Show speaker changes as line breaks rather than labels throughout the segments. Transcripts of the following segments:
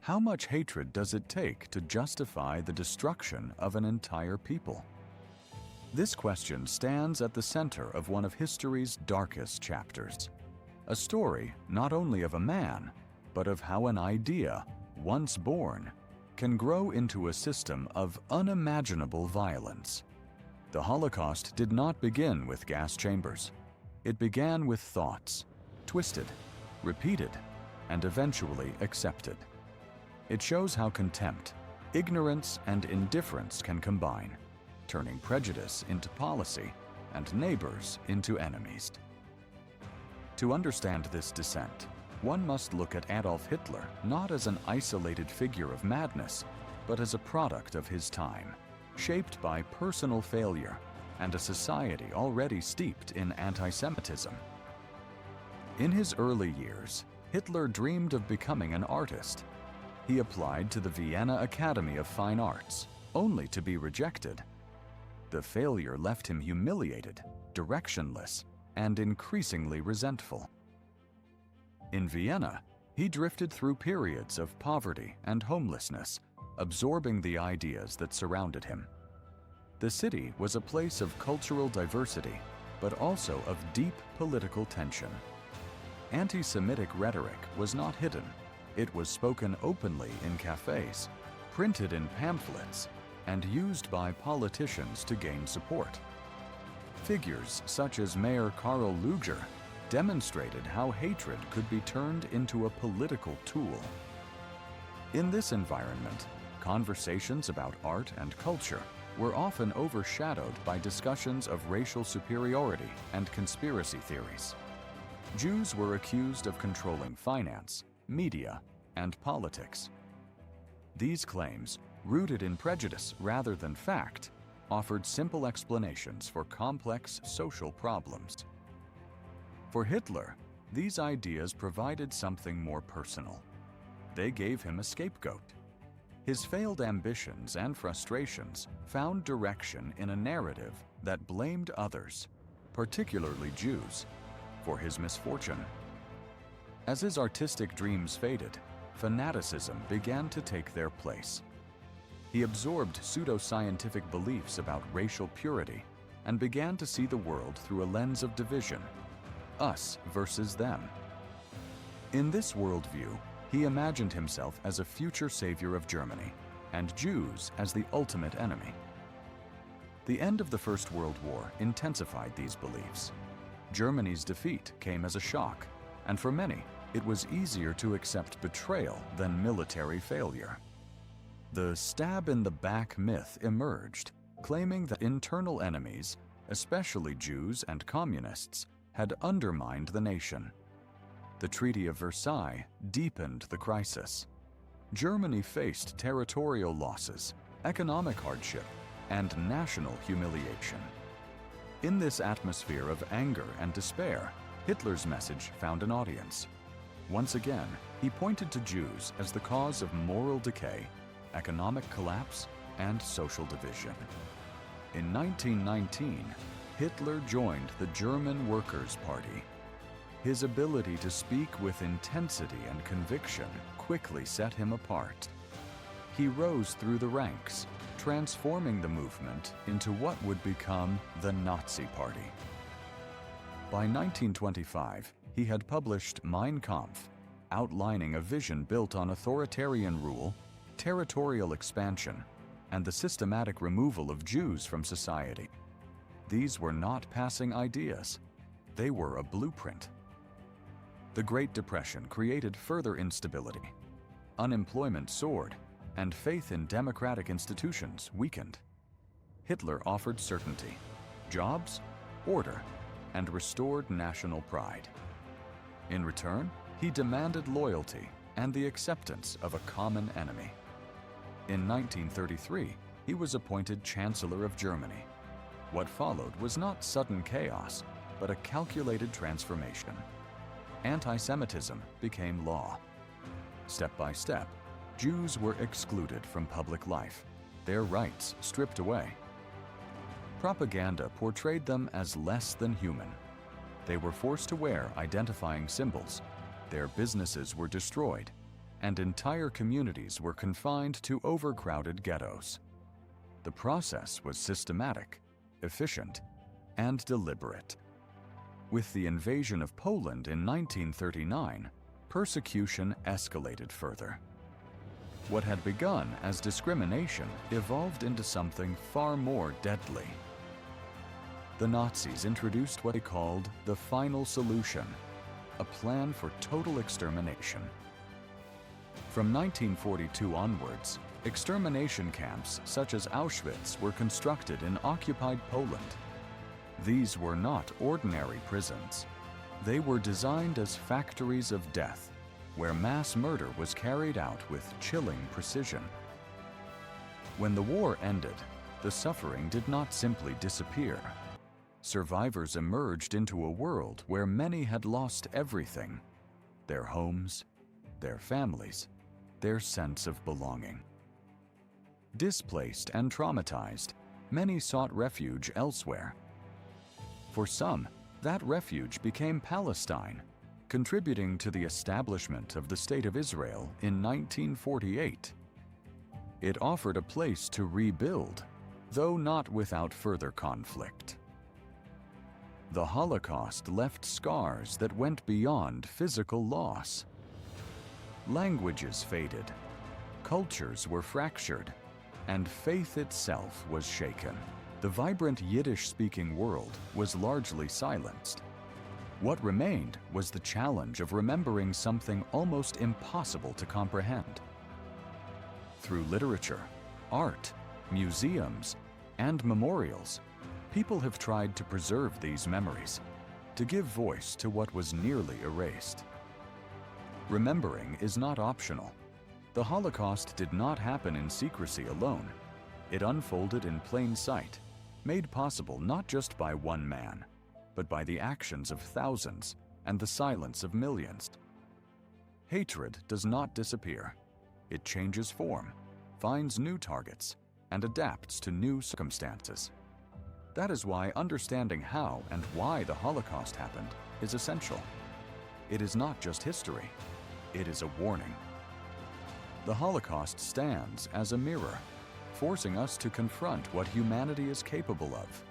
How much hatred does it take to justify the destruction of an entire people? This question stands at the center of one of history's darkest chapters. A story not only of a man, but of how an idea, once born, can grow into a system of unimaginable violence. The Holocaust did not begin with gas chambers. It began with thoughts, twisted, repeated, and eventually accepted. It shows how contempt, ignorance, and indifference can combine, turning prejudice into policy and neighbors into enemies. To understand this descent, one must look at Adolf Hitler not as an isolated figure of madness, but as a product of his time, shaped by personal failure and a society already steeped in anti-Semitism. In his early years, Hitler dreamed of becoming an artist. He applied to the Vienna Academy of Fine Arts, only to be rejected. The failure left him humiliated, directionless, and increasingly resentful. In Vienna, he drifted through periods of poverty and homelessness, absorbing the ideas that surrounded him. The city was a place of cultural diversity, but also of deep political tension. Anti-Semitic rhetoric was not hidden. It was spoken openly in cafes, printed in pamphlets, and used by politicians to gain support. Figures such as Mayor Karl Lueger demonstrated how hatred could be turned into a political tool. In this environment, conversations about art and culture were often overshadowed by discussions of racial superiority and conspiracy theories. Jews were accused of controlling finance, media, and politics. These claims, rooted in prejudice rather than fact, offered simple explanations for complex social problems. For Hitler, these ideas provided something more personal. They gave him a scapegoat. His failed ambitions and frustrations found direction in a narrative that blamed others, particularly Jews, for his misfortune. As his artistic dreams faded, fanaticism began to take their place. He absorbed pseudoscientific beliefs about racial purity and began to see the world through a lens of division, us versus them. In this worldview, he imagined himself as a future savior of Germany and Jews as the ultimate enemy. The end of the First World War intensified these beliefs. Germany's defeat came as a shock, and for many, it was easier to accept betrayal than military failure. The stab-in-the-back myth emerged, claiming that internal enemies, especially Jews and communists, had undermined the nation. The Treaty of Versailles deepened the crisis. Germany faced territorial losses, economic hardship, and national humiliation. In this atmosphere of anger and despair, Hitler's message found an audience. Once again, he pointed to Jews as the cause of moral decay, economic collapse, and social division. In 1919, Hitler joined the German Workers' Party. His ability to speak with intensity and conviction quickly set him apart. He rose through the ranks, transforming the movement into what would become the Nazi Party. By 1925, he had published Mein Kampf, outlining a vision built on authoritarian rule, territorial expansion, and the systematic removal of Jews from society. These were not passing ideas. They were a blueprint. The Great Depression created further instability. Unemployment soared, and faith in democratic institutions weakened. Hitler offered certainty, jobs, order, and restored national pride. In return, he demanded loyalty and the acceptance of a common enemy. In 1933, he was appointed Chancellor of Germany. What followed was not sudden chaos, but a calculated transformation. Anti-Semitism became law. Step by step, Jews were excluded from public life, their rights stripped away. Propaganda portrayed them as less than human. They were forced to wear identifying symbols, their businesses were destroyed, and entire communities were confined to overcrowded ghettos. The process was systematic, efficient, and deliberate. With the invasion of Poland in 1939, persecution escalated further. What had begun as discrimination evolved into something far more deadly. The Nazis introduced what they called the final solution, a plan for total extermination. From 1942 onwards, extermination camps such as Auschwitz were constructed in occupied Poland. These were not ordinary prisons. They were designed as factories of death, where mass murder was carried out with chilling precision. When the war ended, the suffering did not simply disappear. Survivors emerged into a world where many had lost everything: their homes, their families, their sense of belonging. Displaced and traumatized, many sought refuge elsewhere. For some, that refuge became Palestine, contributing to the establishment of the State of Israel in 1948. It offered a place to rebuild, though not without further conflict. The Holocaust left scars that went beyond physical loss. Languages faded, cultures were fractured, and faith itself was shaken. The vibrant Yiddish-speaking world was largely silenced. What remained was the challenge of remembering something almost impossible to comprehend. Through literature, art, museums, and memorials, people have tried to preserve these memories, to give voice to what was nearly erased. Remembering is not optional. The Holocaust did not happen in secrecy alone. It unfolded in plain sight, made possible not just by one man, but by the actions of thousands and the silence of millions. Hatred does not disappear. It changes form, finds new targets, and adapts to new circumstances. That is why understanding how and why the Holocaust happened is essential. It is not just history, it is a warning. The Holocaust stands as a mirror, forcing us to confront what humanity is capable of,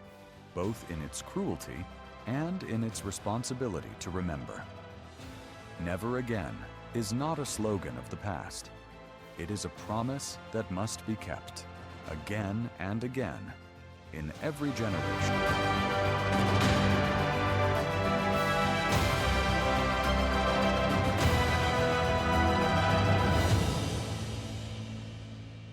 both in its cruelty and in its responsibility to remember. Never again is not a slogan of the past. It is a promise that must be kept, again and again, in every generation.